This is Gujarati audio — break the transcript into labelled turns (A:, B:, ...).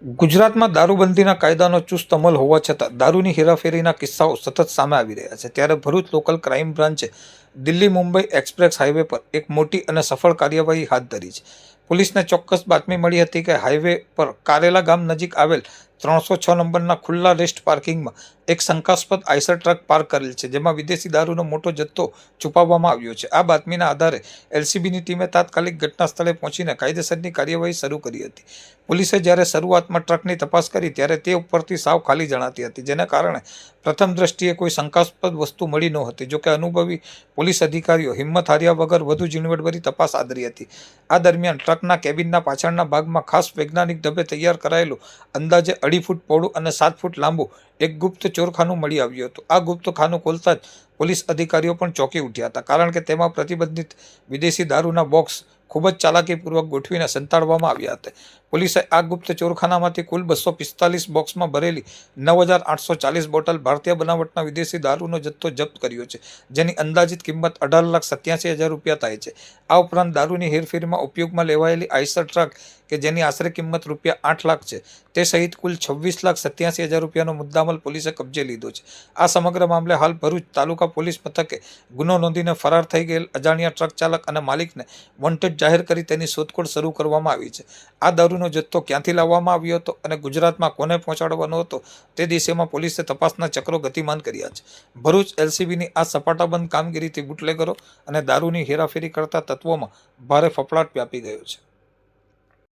A: ગુજરાતમાં દારૂબંધીના કાયદાનો ચુસ્ત અમલ હોવા છતાં દારૂની હેરાફેરીના કિસ્સાઓ સતત સામે આવી રહ્યા છે. ત્યારે ભરૂચ લોકલ ક્રાઇમ બ્રાન્ચે દિલ્હી મુંબઈ એક્સપ્રેસ હાઈવે પર એક મોટી અને સફળ કાર્યવાહી હાથ ધરી છે. પોલીસને ચોક્કસ બાતમી મળી હતી કે હાઈવે પર કારેલા ગામ નજીક આવેલ 306 નંબરના ખુલ્લા રેસ્ટ પાર્કિંગમાં એક શંકાસ્પદ આઈસર ટ્રક પાર્ક કરેલ છે, જેમાં વિદેશી દારૂનો મોટો જથ્થો છુપાવવામાં આવ્યો છે. આ બાતમીના આધારે એલસીબીની ટીમે તાત્કાલિક ઘટના સ્થળે પહોંચીને કાયદેસરની કાર્યવાહી શરૂ કરી હતી. પોલીસે જ્યારે શરૂઆતમાં ટ્રકની તપાસ કરી ત્યારે તે ઉપરથી સાવ ખાલી જણાતી હતી, જેને કારણે પ્રથમ દ્રષ્ટિએ કોઈ શંકાસ્પદ વસ્તુ મળી નહોતી. જોકે અનુભવી પોલીસ અધિકારીઓ હિંમત હાર્યા વગર વધુ ઝીણવટભરી તપાસ આદરી હતી. આ દરમિયાન ટ્રકના કેબિનના પાછળના ભાગમાં ખાસ વૈજ્ઞાનિક ઢબે તૈયાર કરાયેલું અંદાજે 2.5 ફૂટ પહોળું અને 7 ફૂટ લાંબુ એક ગુપ્ત ચોરખાનું મળી આવ્યું હતું. આ ગુપ્ત ખાનું ખોલતા જ પોલીસ અધિકારીઓ પણ ચોંકી ઉઠ્યા હતા, કારણ કે તેમાં પ્રતિબંધિત વિદેશી દારૂના બોક્સ ખૂબ જ ચાલાકીપૂર્વક ગોઠવીને સંતાડવામાં આવ્યા હતા. પોલીસે આ ગુપ્ત ચોરખાનામાંથી કુલ 245 બોક્સમાં ભરેલી 9,840 બોટલ ભારતીય બનાવટના વિદેશી દારૂનો જથ્થો જપ્ત કર્યો છે, જેની અંદાજિત કિંમત 18,87,000 રૂપિયા થાય છે. આ ઉપરાંત દારૂની હેરફેરમાં ઉપયોગમાં લેવાયેલી આઈસર ટ્રક કે જેની આશરે કિંમત રૂપિયા 8 લાખ છે, તે સહિત કુલ 26,87,000 રૂપિયાનો મુદ્દામાલ પોલીસે કબજે લીધો છે. આ સમગ્ર મામલે હાલ ભરૂચ તાલુકા પોલીસ મથકે ગુનો નોંધીને ફરાર થઈ ગયેલ અજાણ્યા ટ્રક ચાલક અને માલિકને વોન્ટેડ જાહેર કરી તેની શોધખોળ શરૂ કરવામાં આવી છે. આ દારૂનો જથ્થો ક્યાંથી લાવવામાં આવ્યો હતો અને ગુજરાતમાં કોને પહોંચાડવાનો હતો તે દિશામાં પોલીસે તપાસના ચક્રો ગતિમાન કર્યા છે. ભરૂચ એલસીબીની આ સપાટાબંધ કામગીરીથી બુટલેગરો અને દારૂની હેરાફેરી કરતા તત્વોમાં ભારે ફફડાટ વ્યાપી ગયો છે.